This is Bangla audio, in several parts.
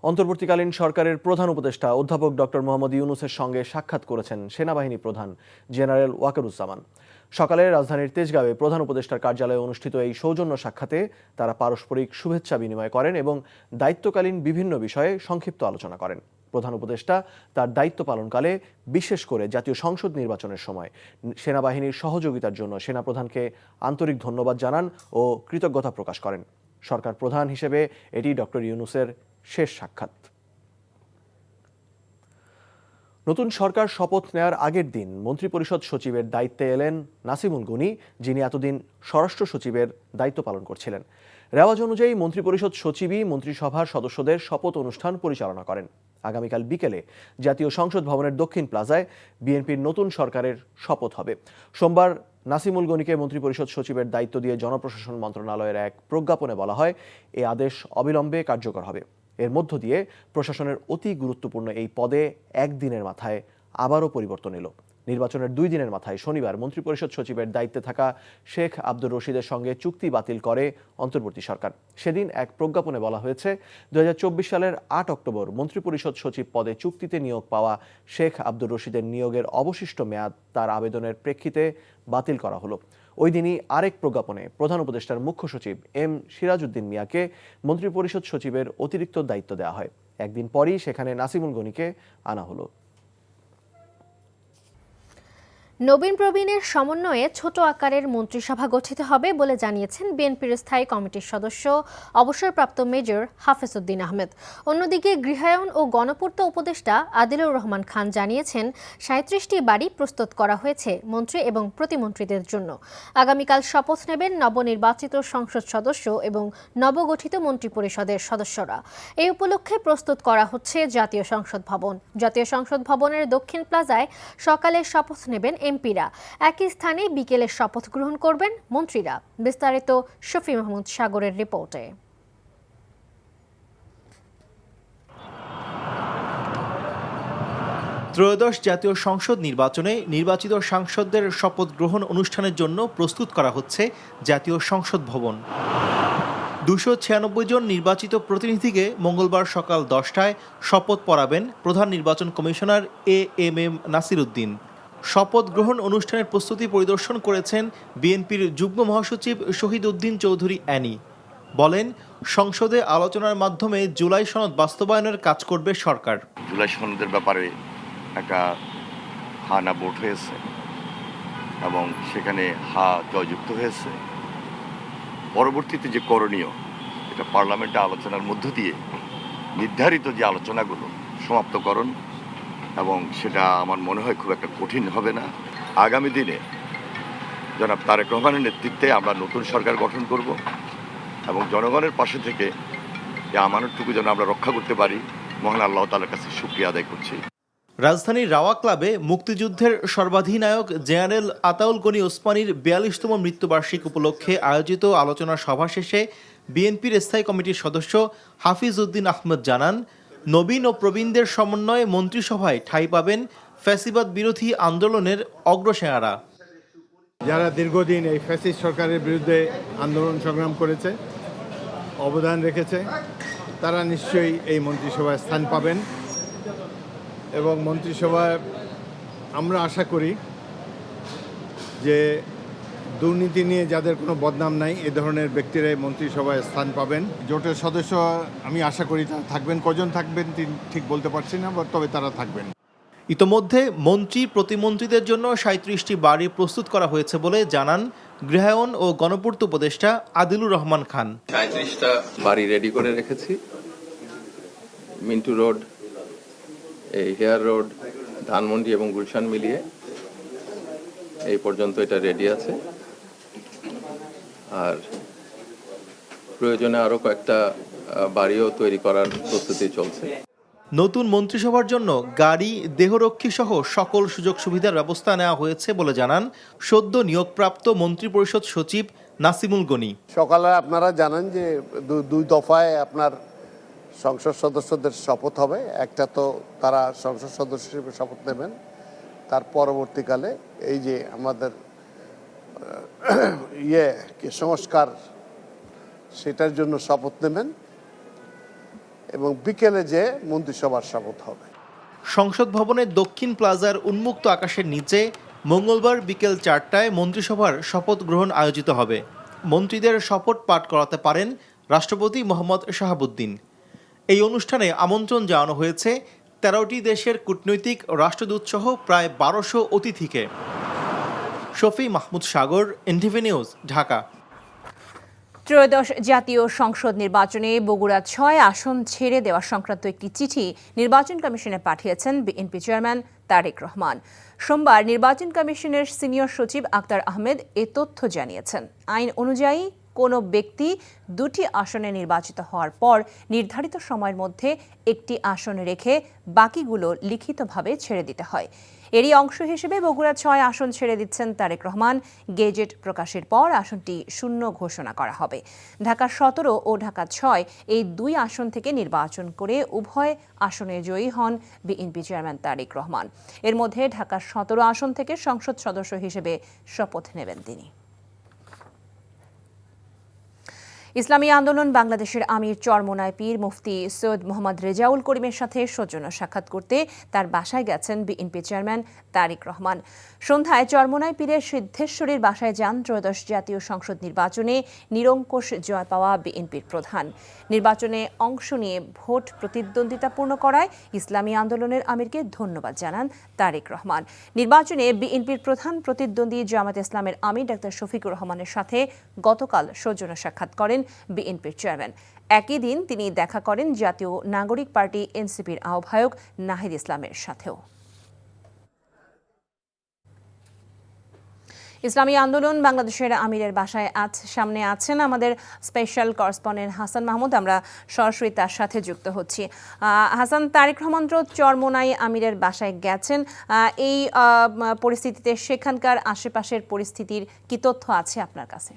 অন্তর্বর্তীকালীন সরকারের প্রধান উপদেষ্টা অধ্যাপক ডক্টর মোহাম্মদ ইউনূসের সঙ্গে সাক্ষাৎ করেছেন সেনাবাহিনী প্রধান জেনারেল ওয়াকারুজ্জামান। সকালে রাজধানীর তেজগাঁওয়ে প্রধান উপদেষ্টার কার্যালয়ে অনুষ্ঠিত এই সৌজন্য সাক্ষাতে তারা পারস্পরিক শুভেচ্ছা বিনিময় করেন এবং দায়িত্বকালীন বিভিন্ন বিষয়ে সংক্ষিপ্ত আলোচনা করেন। প্রধান উপদেষ্টা তার দায়িত্ব পালনকালে বিশেষ করে জাতীয় সংসদ নির্বাচনের সময় সেনাবাহিনীর সহযোগিতার জন্য সেনাপ্রধানকে আন্তরিক ধন্যবাদ জানান ও কৃতজ্ঞতা প্রকাশ করেন। সরকার প্রধান হিসেবে এটি ডক্টর ইউনূসের শেষ সাক্ষাৎ। নতুন সরকার শপথ নেয়ার আগের দিন মন্ত্রিপরিষদ সচিবের দায়িত্বে এলেন নাসিমুল গনি, যিনি এতদিন স্বরাষ্ট্র সচিবের দায়িত্ব পালন করছিলেন। রেওয়াজ অনুযায়ী মন্ত্রিপরিষদ সচিবই মন্ত্রিসভার সদস্যদের শপথ অনুষ্ঠান পরিচালনা করেন। আগামীকাল বিকেলে জাতীয় সংসদ ভবনের দক্ষিণ প্লাজায় বিএনপির নতুন সরকারের শপথ হবে। সোমবার নাসিমুল গনিকে মন্ত্রিপরিষদ সচিবের দায়িত্ব দিয়ে জনপ্রশাসন মন্ত্রণালয়ের এক প্রজ্ঞাপনে বলা হয়, এই আদেশ অবিলম্বে কার্যকর হবে। এর মধ্য দিয়ে প্রশাসনের অতি গুরুত্বপূর্ণ এই পদে একদিনের মাথায় আবারও পরিবর্তন এলো। নির্বাচনের 2 দিনের মাথায় শনিবার মন্ত্রিপরিষদ সচিবের দায়িত্বে থাকা শেখ আব্দুর রশিদের সঙ্গে চুক্তি বাতিল করে অন্তর্বর্তী সরকার। সেদিন এক প্রজ্ঞাপনে বলা হয়েছে, 2024 সালের 8 অক্টোবর মন্ত্রিপরিষদ সচিব পদে চুক্তিতে নিয়োগ পাওয়া শেখ আব্দুর রশিদের নিয়োগের অবশিষ্ট মেয়াদ তার আবেদনের প্রেক্ষিতে বাতিল করা হলো। ওই দিনই আরেক প্রজ্ঞাপনে প্রধান উপদেষ্টার মুখ্য সচিব এম সিরাজউদ্দিন মিয়াকে মন্ত্রিপরিষদ সচিবের অতিরিক্ত দায়িত্ব দেওয়া হয়। একদিন পরই সেখানে নাসিমুল গনিকে আনা হলো। নবীন প্রবীণের সমন্বয়ে ছোট আকারের মন্ত্রিসভা গঠিত হবে বলে জানিয়েছেন বিএনপির স্থায়ী কমিটির সদস্য অবসরপ্রাপ্ত মেজর হাফেজ উদ্দিন আহমেদ। অন্যদিকে গৃহায়ন ও গণপূর্ত উপদেষ্টা আদিলুর রহমান খান জানিয়েছেন, 37টি বাড়ি প্রস্তুত করা হয়েছে মন্ত্রী এবং প্রতিমন্ত্রীদের জন্য। আগামীকাল শপথ নেবেন নবনির্বাচিত সংসদ সদস্য এবং নবগঠিত মন্ত্রিপরিষদের সদস্যরা। এই উপলক্ষে প্রস্তুত করা হচ্ছে জাতীয় সংসদ ভবন। জাতীয় সংসদ ভবনের দক্ষিণ প্লাজায় সকালে শপথ নেবেন এমপিরা। একই স্থানে বিকেলে শপথ গ্রহণ করবেন মন্ত্রীরা। বিস্তারিত শফি মাহমুদ সাগরের রিপোর্টে। ত্রয়োদশ জাতীয় সংসদ নির্বাচনে নির্বাচিত সাংসদদের শপথ গ্রহণ অনুষ্ঠানের জন্য প্রস্তুত করা হচ্ছে জাতীয় সংসদ ভবন। 296 জন নির্বাচিত প্রতিনিধিকে মঙ্গলবার সকাল 10টায় শপথ পড়াবেন প্রধান নির্বাচন কমিশনার এএমএম নাসির উদ্দিন। শপথ গ্রহণ অনুষ্ঠানের প্রস্তুতি পরিদর্শন করেছেন বিএনপির যুগ্ম মহাসচিব শহীদ উদ্দিন চৌধুরী অ্যানি। বলেন, সংসদে আলোচনার মাধ্যমে জুলাই সনদ বাস্তবায়নের কাজ করবে সরকার। জুলাই সনদের ব্যাপারে একটা হা না ভোট হয়েছে এবং সেখানে হা জয়যুক্ত হয়েছে। পরবর্তীতে যে করণীয়, এটা পার্লামেন্টে আলোচনার মধ্য দিয়ে নির্ধারিত যে আলোচনাগুলো সমাপ্তকরণ, এবং সেটা আমার মনে হয় খুব একটা কঠিন হবে না। আগামী দিনে জনাব তারেক রহমানের নেতৃত্বে আমরা নতুন সরকার গঠন করব এবং জনগণের পাশে থেকে যে আমানতটুকু যেন আমরা রক্ষা করতে পারি, মহান আল্লাহ তাআলার কাছে শুকরিয়া আদায় করছি। রাজধানীর রাওয়া ক্লাবে মুক্তিযুদ্ধের সর্বাধিনায়ক জেনারেল আতাউল গনি ওসমানীর 42তম মৃত্যুবার্ষিকী উপলক্ষে আয়োজিত আলোচনা সভা শেষে বিএনপির স্থায়ী কমিটির সদস্য হাফিজ উদ্দিন আহমেদ জানান, নবীন ও প্রবীণদের সমন্বয়ে মন্ত্রিসভায় ঠাঁই পাবেন ফ্যাসিবাদ বিরোধী আন্দোলনের অগ্রসেনারা। যারা দীর্ঘদিন এই ফ্যাসিস্ট সরকারের বিরুদ্ধে আন্দোলন সংগ্রাম করেছে, অবদান রেখেছে, তারা নিশ্চয়ই এই মন্ত্রিসভায় স্থান পাবেন। এবং মন্ত্রিসভায় আমরা আশা করি যে দুর্নীতি নিয়ে যাদের কোনো বদনাম নাই, এ ধরনের ব্যক্তিরাই মন্ত্রিসভায় স্থান পাবেন। জোটের সদস্য আমি আশা করি তারা থাকবেন। কজন থাকবেন ঠিক বলতে পারছি না, তবে তারা থাকবেন। ইতোমধ্যে মন্ত্রী প্রতিমন্ত্রীদের জন্য 37টি বাড়ি প্রস্তুত করা হয়েছে বলে জানান গৃহায়ন ও গণপূর্ত উপদেষ্টা আদিলুর রহমান খান। 37টা বাড়ি রেডি করে রেখেছি। মিন্টু রোড, এই হেয়ার রোড, ধানমন্ডি এবং গুলশান মিলিয়ে এই পর্যন্ত এটা রেডি আছে। আর প্রয়োজনে আরো কয়েকটা বাড়িও তৈরি করার প্রস্তুতি চলছে। নতুন মন্ত্রিসভার জন্য গাড়ি, দেহরক্ষী সহ সকল সুযোগ সুবিধার ব্যবস্থা নেওয়া হয়েছে বলে জানান সদ্য নিয়োগপ্রাপ্ত মন্ত্রিপরিষদ সচিব নাসিমুল গনি। সকালে আপনারা জানেন যে দুই দফায় আপনার সংসদ সদস্যদের শপথ হবে। একটা তো তারা সংসদ সদস্য হিসেবে শপথ নেবেন, তার পরবর্তীকালে এই যে আমাদের সংস্কার, সেটার জন্য শপথ নেবেন। এবং বিকেলে যে মন্ত্রিসভার শপথ হবে। সংসদ ভবনের দক্ষিণ প্লাজার উন্মুক্ত আকাশের নিচে মঙ্গলবার বিকেল 4টায় মন্ত্রিসভার শপথ গ্রহণ আয়োজিত হবে। মন্ত্রীদের শপথ পাঠ করাতে পারেন রাষ্ট্রপতি মোহাম্মদ শাহাবুদ্দিন। এই অনুষ্ঠানে আমন্ত্রণ জানানো হয়েছে 13টি দেশের কূটনৈতিক রাষ্ট্রদূতসহ প্রায় 1200 অতিথিকে। শফি মাহমুদ সাগর, এনটিভি নিউজ, ঢাকা। ত্রয়োদশ জাতীয় সংসদ নির্বাচনে বগুড়া 6 আসন ছেড়ে দেওয়া সংক্রান্ত একটি চিঠি নির্বাচন কমিশনে পাঠিয়েছেন বিএনপি চেয়ারম্যান তারেক রহমান। সোমবার নির্বাচন কমিশনের সিনিয়র সচিব আক্তার আহমেদ এ তথ্য জানিয়েছেন। আইন অনুযায়ী কোনো ব্যক্তি 2টি আসনে নির্বাচিত হওয়ার পর নির্ধারিত সময়ের মধ্যে একটি আসন রেখে বাকিগুলো লিখিতভাবে ছেড়ে দিতে হয়। এরই অংশ হিসেবে বগুড়া 6 আসন ছেড়ে দিচ্ছেন তারেক রহমান। গেজেট প্রকাশের পর আসনটি শূন্য ঘোষণা করা হবে। ঢাকা 17 ও ঢাকা 6 এই 2 আসন থেকে নির্বাচন করে উভয় আসনে জয়ী হন বিএনপি চেয়ারম্যান তারেক রহমান। এর মধ্যে ঢাকা 17 আসন থেকে সংসদ সদস্য হিসেবে শপথ নেবেন তিনি। ইসলামী আন্দোলন বাংলাদেশের আমির চরমোনাই পীর মুফতি সৈয়দ মোহাম্মদ রেজাউল করিমের সাথে সৌজন্য সাক্ষাৎ করতে তার বাসায় গেছেন বিএনপি চেয়ারম্যান তারেক রহমান। সন্ধ্যায় চরমোনাই পীরের সিদ্ধেশ্বরীর বাসায় যান ত্রয়োদশ জাতীয় সংসদ নির্বাচনে নিরঙ্কুশ জয় পাওয়া বিএনপির প্রধান। নির্বাচনে অংশ নিয়ে ভোট প্রতিদ্বন্দ্বিতাপূর্ণ করায় ইসলামী আন্দোলনের আমিরকে ধন্যবাদ জানান তারেক রহমান। নির্বাচনে বিএনপির প্রধান প্রতিদ্বন্দ্বী জামায়াতে ইসলামের আমির ডাক্তার শফিকুর রহমানের সাথে গতকাল সৌজন্য সাক্ষাৎ করেন বিএনপির চেয়ারম্যান। একই দিন তিনি দেখা করেন জাতীয় নাগরিক পার্টি এনসিপির আহ্বায়ক নাহিদ ইসলামের সাথেও। ইসলামী আন্দোলন বাংলাদেশের আমিরের বাসায় সামনে আছেন আমাদের স্পেশাল করেসপন্ডেন্ট হাসান মাহমুদ। আমরা সরাসরি তার সাথে যুক্ত হচ্ছি। হাসান, তারেক রহমান চরমোনাই আমিরের বাসায় গেছেন। এই পরিস্থিতিতে সেখানকার আশেপাশের পরিস্থিতির কি তথ্য আছে আপনার কাছে?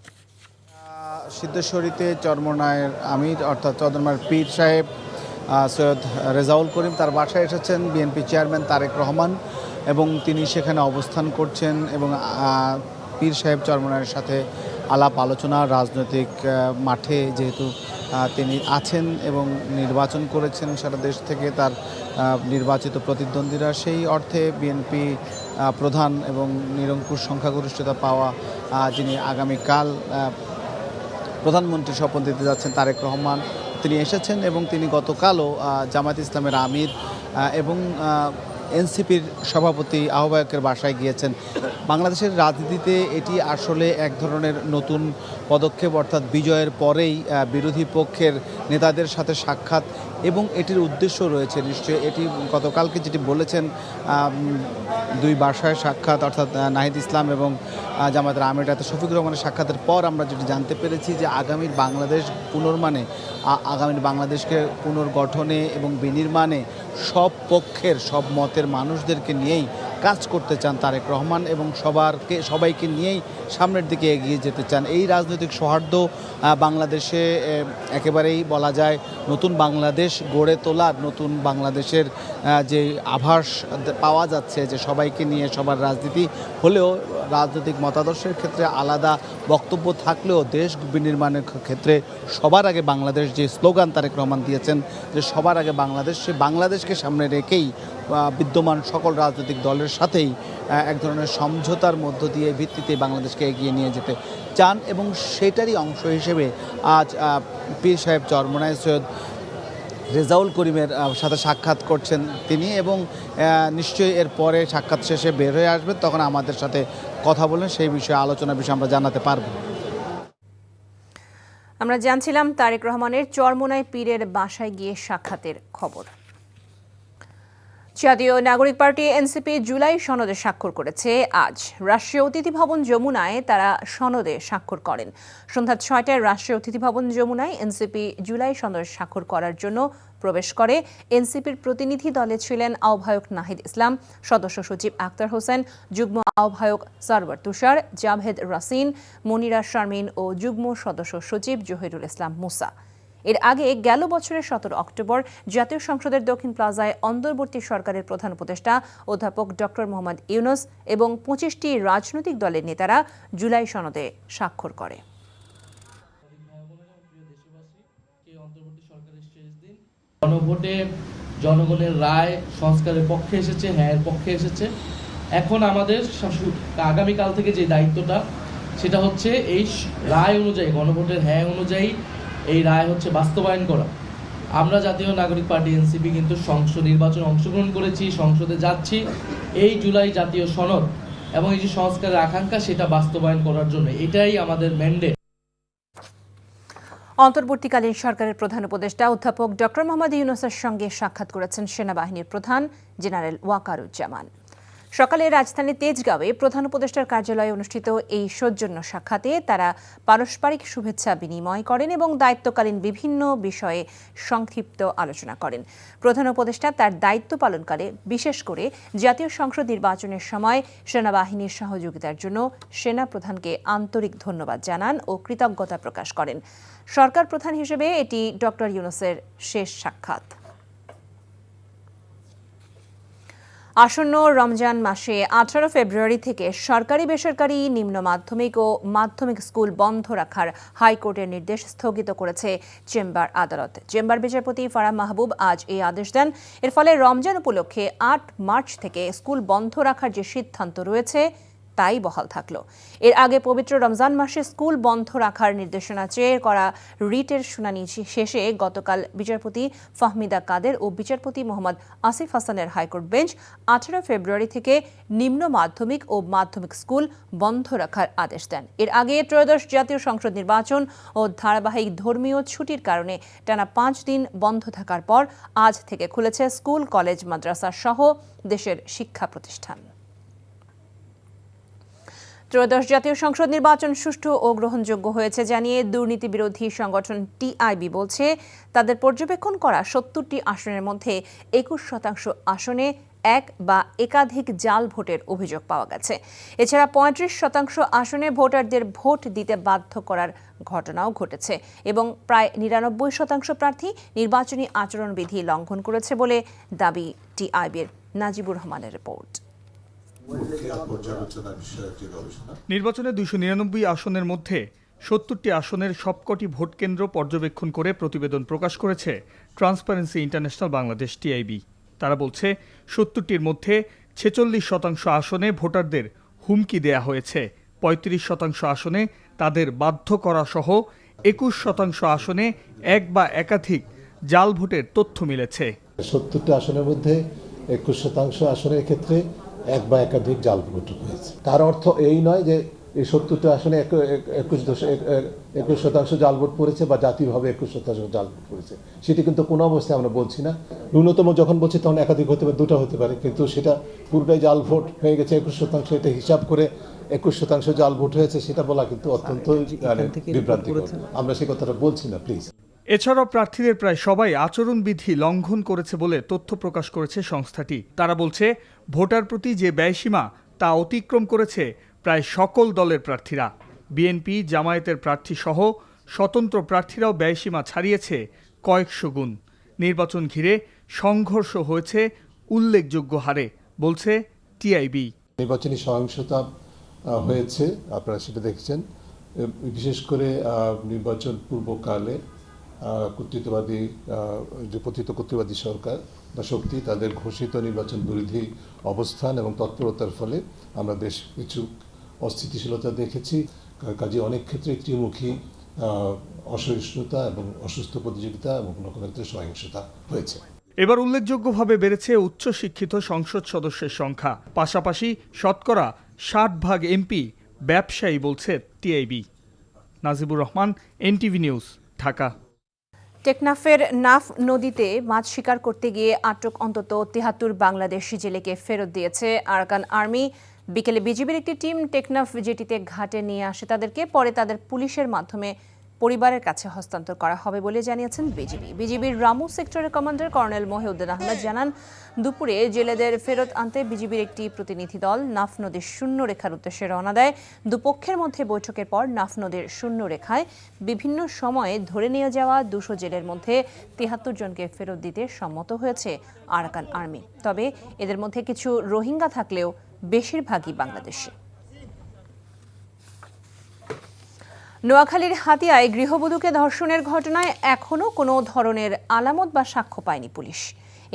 সিদ্ধেশ্বরীতে চরমোনাইয়ের আমির অর্থাৎ চরমোনাইয়ের পীর সাহেব সৈয়দ রেজাউল করিম তার বাসায় এসেছেন বিএনপি চেয়ারম্যান তারেক রহমান এবং তিনি সেখানে অবস্থান করছেন এবং পীর সাহেব চরমোনাইয়ের সাথে আলাপ আলোচনা রাজনৈতিক মাঠে যেহেতু তিনি আছেন এবং নির্বাচন করেছেন সারা দেশ থেকে তার নির্বাচিত প্রতিদ্বন্দ্বীরা, সেই অর্থে বিএনপি প্রধান এবং নিরঙ্কুশ সংখ্যাগরিষ্ঠতা পাওয়া যিনি আগামীকাল প্রধানমন্ত্রী শপথ দিতে যাচ্ছেন তারেক রহমান, তিনি এসেছেন এবং তিনি গতকালও জামায়াত ইসলামের আমির এবং এনসিপির সভাপতি আহ্বায়কের বাসায় গিয়েছেন। বাংলাদেশের রাজনীতিতে এটি আসলে এক ধরনের নতুন পদক্ষেপ, অর্থাৎ বিজয়ের পরেই বিরোধী পক্ষের নেতাদের সাথে সাক্ষাৎ এবং এটির উদ্দেশ্য রয়েছে নিশ্চয়ই। এটি গতকালকে যেটি বলেছেন দুই বাসায় সাক্ষাৎ অর্থাৎ নাহিদ ইসলাম এবং জামায়াতের আমির ডাক্তার শফিকুর রহমানের সাক্ষাতের পর আমরা যেটি জানতে পেরেছি যে আগামীর বাংলাদেশ পুনর্মানে, আগামীর বাংলাদেশকে পুনর্গঠনে এবং বিনির্মাণে সব পক্ষের সব মতের মানুষদেরকে নিয়েই কাজ করতে চান তারেক রহমান এবং সবাইকে নিয়েই সামনের দিকে এগিয়ে যেতে চান। এই রাজনৈতিক সৌহার্দ্য বাংলাদেশে একেবারেই বলা যায় নতুন বাংলাদেশ গড়ে তোলার, নতুন বাংলাদেশের যে আভাস পাওয়া যাচ্ছে যে সবাইকে নিয়ে সবার রাজনীতি হলেও রাজনৈতিক মতাদর্শের ক্ষেত্রে আলাদা বক্তব্য থাকলেও দেশ বিনির্মাণের ক্ষেত্রে সবার আগে বাংলাদেশ, যে স্লোগান তারেক রহমান দিয়েছেন যে সবার আগে বাংলাদেশ, সে বাংলাদেশকে সামনে রেখেই বিদ্যমান সকল রাজনৈতিক দলের সাথেই এক ধরনের সমঝোতার মধ্য দিয়ে ভিত্তিতে বাংলাদেশকে এগিয়ে নিয়ে যেতে চান এবং সেটারই অংশ হিসেবে আজ পীর সাহেব চরমোনাই সৈয়দ রেজাউল করিমের সাথে সাক্ষাৎ করছেন তিনি এবং নিশ্চয়ই এর পরে সাক্ষাৎ শেষে বের হয়ে আসবেন, তখন আমাদের সাথে কথা বলেন, সেই বিষয়ে আলোচনার বিষয়ে আমরা জানাতে পারব। আমরা জানছিলাম তারেক রহমানের চরমোনাই পীরের বাসায় গিয়ে সাক্ষাতের খবর। জাতীয় নাগরিক পার্টি এনসিপি জুলাই সনদে স্বাক্ষর করেছে আজ। রাষ্ট্রীয় অতিথি ভবন যমুনায় তারা সনদে স্বাক্ষর করেন। সন্ধ্যা 6টায় রাষ্ট্রীয় অতিথি ভবন যমুনায় এনসিপি জুলাই সনদে স্বাক্ষর করার জন্য প্রবেশ করে। এনসিপির প্রতিনিধি দলে ছিলেন আহ্বায়ক নাহিদ ইসলাম, সদস্য সচিব আক্তার হোসেন, যুগ্ম আহ্বায়ক সারওয়ার তুষার, জাভেদ রাসিন, মনিরা শারমিন ও যুগ্ম সদস্য সচিব জহিরুল ইসলাম মুসা। এর আগে গেল বছরের 17 অক্টোবর জাতীয় সংসদের দক্ষিণ প্লাজায় অন্তর্বর্তী সরকারের প্রধান উপদেষ্টা অধ্যাপক ডক্টর মোহাম্মদ ইউনুস এবং 25টি রাজনৈতিক দলের নেতারা জুলাই সনদে স্বাক্ষর করে। গণভোটে জনগণের রায় সংস্কারের পক্ষে এসেছে, হ্যাঁ এর পক্ষে এসেছে। এখন আমাদের আগামীকাল থেকে যে দায়িত্বটা সেটা হচ্ছে এই রায় অনুযায়ী, গণভোটের হ্যাঁ অনুযায়ী এই রায় হচ্ছে বাস্তবায়ন করা। আমরা জাতীয় নাগরিক পার্টি এনসিপি কিন্তু সংসদ নির্বাচনে অংশগ্রহণ করেছি, সংসদে যাচ্ছি এই জুলাই জাতীয় সনদ এবং এই যে সংস্কারের আকাঙ্ক্ষা সেটা বাস্তবায়ন করার জন্য, এটাই আমাদের ম্যান্ডেট। অন্তর্বর্তীকালীন সরকারের প্রধান উপদেষ্টা অধ্যাপক ডক্টর মোহাম্মদ ইউনূসের সঙ্গে সাক্ষাৎ করেছেন সেনাবাহিনীর প্রধান জেনারেল ওয়াকারুজ্জামান। সকালে রাজধানীর তেজগাঁওয়ে প্রধান উপদেষ্টার কার্যালয়ে অনুষ্ঠিত এই সৌজন্য সাক্ষাতে তারা পারস্পরিক শুভেচ্ছা বিনিময় করেন এবং দায়িত্বকালীন বিভিন্ন বিষয়ে সংক্ষিপ্ত আলোচনা করেন। প্রধান উপদেষ্টা তার দায়িত্ব পালনকালে বিশেষ করে জাতীয় সংসদ নির্বাচনের সময় সেনাবাহিনীর সহযোগিতার জন্য সেনা প্রধানকে আন্তরিক ধন্যবাদ জানান ও কৃতজ্ঞতা প্রকাশ করেন। সরকার প্রধান হিসেবে এটি ডক্টর ইউনূসের শেষ সাক্ষাৎ। আসন্ন রমজান মাসে 18 ফেব্রুয়ারি থেকে সরকারি বেসরকারি নিম্ন মাধ্যমিক ও মাধ্যমিক স্কুল বন্ধ রাখার হাইকোর্টের নির্দেশ স্থগিত করেছে চেম্বার আদালত। চেম্বার বিচারপতি ফারাহ মাহবুব আজ এই আদেশ দেন। এর ফলে রমজান উপলক্ষে 8 মার্চ থেকে স্কুল বন্ধ রাখার যে সিদ্ধান্ত রয়েছে তাই বহাল থাকলো। এর আগে পবিত্র রমজান মাসে স্কুল বন্ধ রাখার নির্দেশনা চেয়ে করা রিটের শুনানি শেষে গতকাল বিচারপতি ফাহমিদা কাদের ও বিচারপতি মোহাম্মদ আসিফ হাসানের হাইকোর্ট বেঞ্চ 18 ফেব্রুয়ারি থেকে নিম্ন মাধ্যমিক ও মাধ্যমিক স্কুল বন্ধ রাখার আদেশ দেন। এর আগে ত্রয়োদশ জাতীয় সংসদ নির্বাচন ও ধারাবাহিক ধর্মীয় ছুটির কারণে টানা 5 দিন বন্ধ থাকার পর আজ থেকে খুলেছে স্কুল, কলেজ, মাদ্রাসা সহ দেশের শিক্ষা প্রতিষ্ঠান। ত্রয়োদশ জাতীয় সংসদ নির্বাচন সুষ্ঠু ও গ্রহণযোগ্য হয়েছে জানিয়ে দুর্নীতি বিরোধী সংগঠন টিআইবি বলছে, তাদের পর্যবেক্ষণ করা 70টি আসনের মধ্যে 21% আসনে এক বা একাধিক জাল ভোটের অভিযোগ পাওয়া গেছে। এছাড়া 35% আসনে ভোটারদের ভোট দিতে বাধ্য করার ঘটনাও ঘটেছে এবং প্রায় 99% প্রার্থী নির্বাচনী আচরণবিধি লঙ্ঘন করেছে বলে দাবি টিআইবির। নাজিবুর রহমানের রিপোর্ট। নির্বাচনে 299 আসনের মধ্যে 70টি আসনের সবকটি ভোট কেন্দ্র পর্যবেক্ষণ করে প্রতিবেদন প্রকাশ করেছে ট্রান্সপারেন্সি ইন্টারন্যাশনাল বাংলাদেশ টিআইবি। তারা বলছে 70টির মধ্যে 46% আসনে ভোটারদের হুমকি দেয়া হয়েছে, 35% আসনে তাদের বাধ্য করা সহ 21% আসনে এক বা একাধিক জাল ভোটের তথ্য মিলেছে। 70টি আসনের মধ্যে 21% আসনের ক্ষেত্রে এক বা একাধিক জাল ভোট হয়েছে। তার অর্থ এই নয় যে এই 70টি আসনে 21% জাল ভোট পড়েছে বা জাতীয়ভাবে 21% জাল ভোট পড়েছে, সেটি কিন্তু কোনো অবস্থায় আমরা বলছি না। ন্যূনতম যখন বলছি তখন একাধিক হতে পারে, দুটো হতে পারে, কিন্তু সেটা পুরোটাই জাল ভোট হয়ে গেছে 21%, এটা হিসাব করে 21% জাল ভোট হয়েছে সেটা বলা কিন্তু অত্যন্ত বিভ্রান্তিকর। আমরা সেই কথাটা বলছি না, প্লিজ। এছাড়াও প্রার্থীদের প্রায় সবাই আচরণবিধি লঙ্ঘন করেছে বলে তথ্য প্রকাশ করেছে সংস্থাটি। তারা বলছে, ভোটার প্রতি যে ব্যয়সীমা তা অতিক্রম করেছে প্রায় সকল দলের প্রার্থীরা। বিএনপি, জামায়াতের প্রার্থী সহ স্বতন্ত্র প্রার্থীরাও ব্যয়সীমা ছাড়িয়েছে কয়েকশো গুণ। নির্বাচন ঘিরে সংঘর্ষ হয়েছে উল্লেখযোগ্য হারে, বলছে টিআইবি। নির্বাচনী সহিংসতা হয়েছে, আপনারা সেটা দেখেছেন। বিশেষ করে নির্বাচন পূর্বকালে কর্তৃত্ববাদী যে কর্তৃত্ববাদী সরকার বা শক্তি তাদের ঘোষিত নির্বাচন বিরোধী অবস্থান এবং তৎপরতার ফলে আমরা বেশ কিছু অস্থিতিশীলতা দেখেছি। কাজে অনেক ক্ষেত্রে ত্রিমুখী অসহিষ্ণুতা এবং অসুস্থ প্রতিযোগিতা এবং কোনো ক্ষেত্রে সহিংসতা হয়েছে। এবার উল্লেখযোগ্যভাবে বেড়েছে উচ্চশিক্ষিত সংসদ সদস্যের সংখ্যা। পাশাপাশি শতকরা 60% এমপি ব্যবসায়ী, বলছে TIB. Najibur Rahman, NTV news, Dhaka. টেকনাফের নাফ নদীতে মাছ শিকার করতে গিয়ে আটক অন্তত 73 বাংলাদেশি জেলেকে ফেরত দিয়েছে আরাকান আর্মি। বিকেলে বিজিবির একটি টিম টেকনাফ জেটিতে ঘাটে নিয়ে আসে তাদেরকে, পরে তাদের পুলিশের মাধ্যমে পরিবারের কাছে হস্তান্তর করা হবে বলে জানিয়েছেন বিজিবির রামু সেক্টরের কমান্ডার কর্নেল মহিউদ্দিন আহমেদ জানান, দুপুরে জেলেদের ফেরত আনতে বিজিবির একটি প্রতিনিধি দল নাফ নদীর শূন্য রেখার উদ্দেশ্যে রওনা দেয়। দুপক্ষের মধ্যে বৈঠকের পর নাফ নদীর শূন্য রেখায় বিভিন্ন সময়ে ধরে নিয়ে যাওয়া 200 জেলের মধ্যে 73 জনকে ফেরত দিতে সম্মত হয়েছে আরাকান আর্মি। তবে এদের মধ্যে কিছু রোহিঙ্গা থাকলেও বেশিরভাগই বাংলাদেশি। নোয়াখালীর হাতিয়ায় গৃহবধূকে ধর্ষণের ঘটনায় এখনও কোনো ধরনের আলামত বা সাক্ষ্য পায়নি পুলিশ।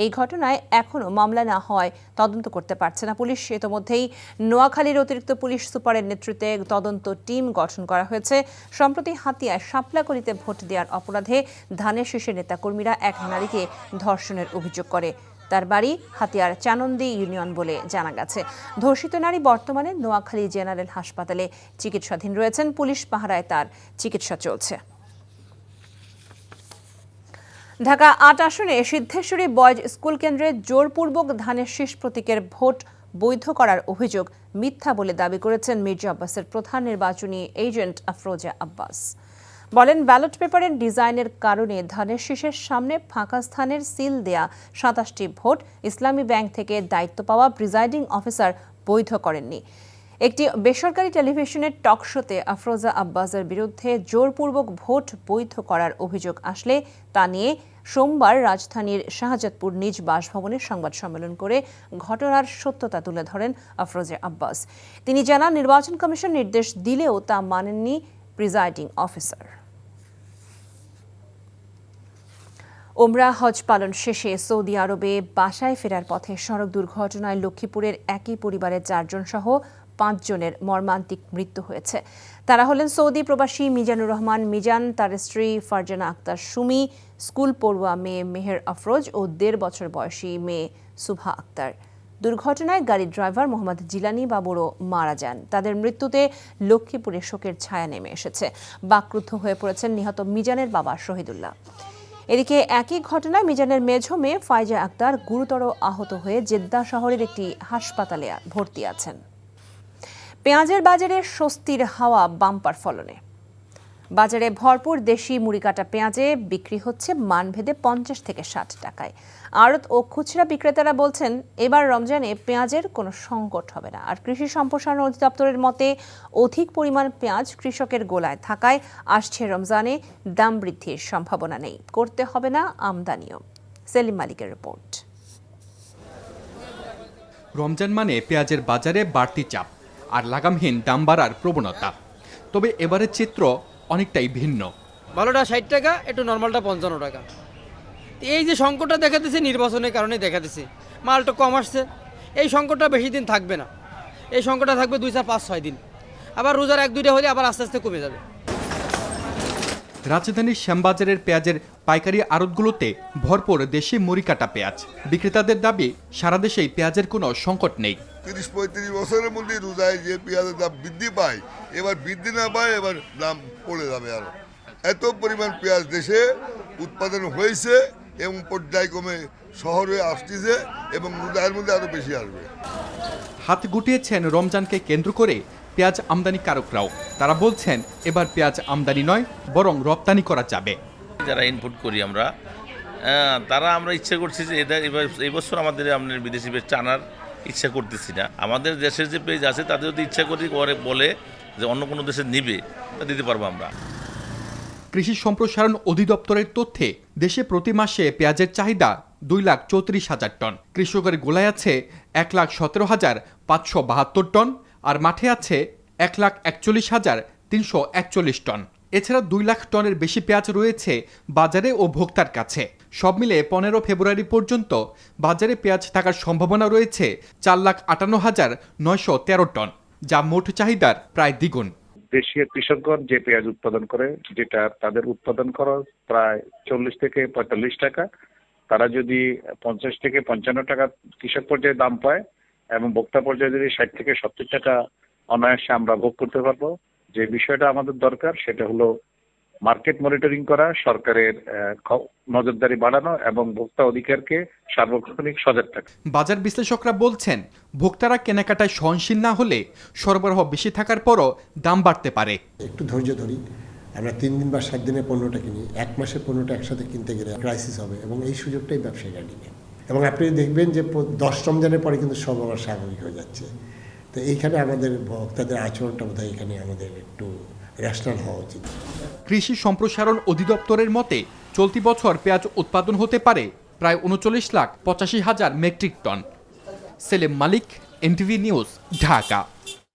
এই ঘটনায় এখনও মামলা না হওয়ায় তদন্ত করতে পারছে না পুলিশ। ইতোমধ্যেই নোয়াখালীর অতিরিক্ত পুলিশ সুপারের নেতৃত্বে তদন্ত টিম গঠন করা হয়েছে। সম্প্রতি হাতিয়ায় শাপলাকলিতে ভোট দেওয়ার অপরাধে ধানের শীষের নেতাকর্মীরা এক নারীকে ধর্ষণের অভিযোগ করে। তার বাড়ি হাতিয়ার চানন্দি ইউনিয়ন বলে জানা গেছে। ধর্ষিত নারী বর্তমানে নোয়াখালী জেনারেল হাসপাতালে চিকিৎসাধীন রয়েছেন। পুলিশ পাহারায় তার চিকিৎসা চলছে। ঢাকা ৮ আসনে সিদ্ধেশ্বরী বয়েজ স্কুল কেন্দ্রে জোরপূর্বক ধানের শীষ প্রতীকের ভোট বৈধ করার অভিযোগ মিথ্যা বলে দাবি করেছেন মির্জা আব্বাসের প্রধান নির্বাচনী এজেন্ট আফরোজা আব্বাস। বলেন, ব্যালট পেপারের ডিজাইনের কারণে ধানের শীষের সামনে ফাঁকা স্থানের সিল দেয়া ২৭টি ভোট ইসলামী ব্যাংক থেকে দায়িত্ব পাওয়া প্রিজাইডিং অফিসার বৈধ করেননি। একটি বেসরকারি টেলিভিশনের টক শোতে আফরোজা আব্বাসের বিরুদ্ধে জোরপূর্বক ভোট বৈধ করার অভিযোগ আসলে তা নিয়ে সোমবার রাজধানীর শাহজাদপুর নিজ বাসভবনে সংবাদ সম্মেলন করে ঘটনার সত্যতা তুলে ধরেন আফরোজা আব্বাস। তিনি জানান, নির্বাচন কমিশন নির্দেশ দিলেও তা মানেননি প্রিজাইডিং অফিসার। ওমরা হজ পালন শেষে সৌদি আরবে বাসায় ফেরার পথে সড়ক দুর্ঘটনায় লক্ষ্মীপুরের একই পরিবারের ৪ জন সহ ৫ জনের মর্মান্তিক মৃত্যু হয়েছে। তারা হলেন সৌদি প্রবাসী মিজানুর রহমান মিজান, তার স্ত্রী ফারজানা আক্তার সুমি, স্কুল পড়ুয়া মেয়ে মেহের আফরোজ ও ১.৫ বছর বয়সী মেয়ে সুভা আক্তার। দুর্ঘটনায় গাড়ির ড্রাইভার মোহাম্মদ জিলানি বাবুরও মারা যান। তাদের মৃত্যুতে লক্ষ্মীপুরে শোকের ছায়া নেমে এসেছে। বাকরুদ্ধ হয়ে পড়েছেন নিহত মিজানের বাবা শহীদুল্লাহ। এদিকে একই ঘটনায় মিজানের মেঝো মেয়ে ফাইজা আক্তার গুরুতর আহত হয়ে জেদ্দা শহরের একটি হাসপাতালে ভর্তি আছেন। পেঁয়াজের বাজারে স্বস্তির হাওয়া বাম্পার ফলনে। বাজারে ভরপুর দেশি মুড়িকাটা পেঁয়াজে বিক্রি হচ্ছে মানভেদে ৫০ থেকে ৬০ টাকায়। আড়ত ও খুচরা বিক্রেতারা বলছেন, এবার রমজানে পেঁয়াজের কোনো সংকট হবে না। আর কৃষি সম্প্রসারণ অধিদপ্তরের মতে অধিক পরিমাণ পেঁয়াজ কৃষকের গোলায় থাকায় আসছে রমজানে দাম বৃদ্ধির সম্ভাবনা নেই, করতে হবে না আমদানিও। সেলিম মালিকের রিপোর্ট। রমজান মানে পেঁয়াজের বাজারে বাড়তি চাপ আর লাগামহীন দাম বাড়ার প্রবণতা। তবে এবারের চিত্র অনেকটাই ভিন্ন। ভালোটা ৬০ টাকা, একটু নর্মালটা ৫৫ টাকা। এই যে সংকটটা দেখা দিচ্ছে নির্বাচনের কারণে দেখা দিচ্ছে, মালটা কম আসছে। এই সংকটটা বেশি দিন থাকবে না, এই সংকটটা থাকবে ২, ৪, ৫, ৬ দিন। আবার রোজার ১-২টা হলে আবার আস্তে আস্তে কমে যাবে। রাজধানীর শ্যামবাজারের পেঁয়াজের পাইকারি আড়তগুলোতে ভরপুর দেশি মুড়িকাটা পেঁয়াজ। বিক্রেতাদের দাবি, সারা দেশেই পেঁয়াজের কোনো সংকট নেই। ৩০-৩৫ বছরের মধ্যে রোজায় যে পেঁয়াজের দাম বৃদ্ধি পায়, এবার বৃদ্ধি না পায়, এবার দাম পড়ে যাবে। আরো এত পরিমাণ পেঁয়াজ দেশে উৎপাদন হয়েছে এবং পর্যায়ক্রমে শহরে আসতেছে এবং রোজার মধ্যে আরো বেশি আসবে। হাত গুটিয়েছেন রমজানকে কেন্দ্র করে পেঁয়াজ আমদানিকারকরাও। তারা বলছেন, এবার পেঁয়াজ আমদানি নয়, বরং রপ্তানি করা যাবে। যারা ইনপুট করি আমরা, আমরা ইচ্ছা করছি যে এই বছর আমাদের বিদেশি পেঁয়াজ আনার ইচ্ছা করতেছি না। আমাদের দেশের যে পেঁয়াজ আছে তাদের যদি ইচ্ছা করি বলে যে অন্য কোনো দেশে নিবে, তা দিতে পারবো আমরা। কৃষি সম্প্রসারণ অধিদপ্তরের তথ্যে দেশে প্রতি মাসে পেঁয়াজের চাহিদা 2,34,000 টন। কৃষকের গোলায় আছে 1,17,572 টন, আর মাঠে আছে 1,41,341 টন। এছাড়া 2 লাখ টনের বেশি পেঁয়াজ রয়েছে বাজারে ও ভোক্তার কাছে। সব মিলে 15 ফেব্রুয়ারি পর্যন্ত বাজারে পেঁয়াজ থাকার সম্ভাবনা রয়েছে 4,58,913 টন, যা মোট চাহিদার প্রায় দ্বিগুণ। দেশীয় কৃষকগণ যে পেঁয়াজ উৎপাদন করে, যেটা তাদের উৎপাদন খরচ প্রায় 40 থেকে 45 টাকা, তারা যদি 50 থেকে 55 টাকা কৃষক পর্যায়ে দাম পায় এবং ভোক্তা পর্যায়ে যদি 60 থেকে 70 টাকা অনায়াসে আমরা ভোগ করতে পারবো। যে বিষয়টা আমাদের দরকার সেটা হলো মার্কেট মনিটরিং করা, সরকারের নজরদারি বাড়ানো এবং ভোক্তা অধিকারকে সার্বক্ষণিক সজাগ থাকা। বাজার বিশ্লেষকরা বলছেন, ভোক্তারা কেনাকাটায় সহনশীল না হলে সরবরাহ বেশি থাকার পরও দাম বাড়তে পারে। একটু ধৈর্য ধরি, আমরা 3 দিন বা 7 দিনের পণ্যটা কিনি, 1 মাসের পণ্যটা একসাথে কিনতে গেলে ক্রাইসিস হবে এবং এই সুযোগটাই ব্যবসায়ীরা নেবে। এবং আপনি দেখবেন যে 10 রমজানের পরে কিন্তু সব আবার স্বাভাবিক হয়ে যাচ্ছে। তো এইখানে আমাদের ভোক্তাদের আচরণটা বোধহয় এখানে আমাদের একটু রেশনাল হওয়া উচিত। কৃষি সম্প্রসারণ অধিদপ্তরের মতে চলতি বছর পেঁয়াজ উৎপাদন হতে পারে প্রায় 39,85,000 মেট্রিক টন। সেলিম মালিক, এনটিভি নিউজ, ঢাকা।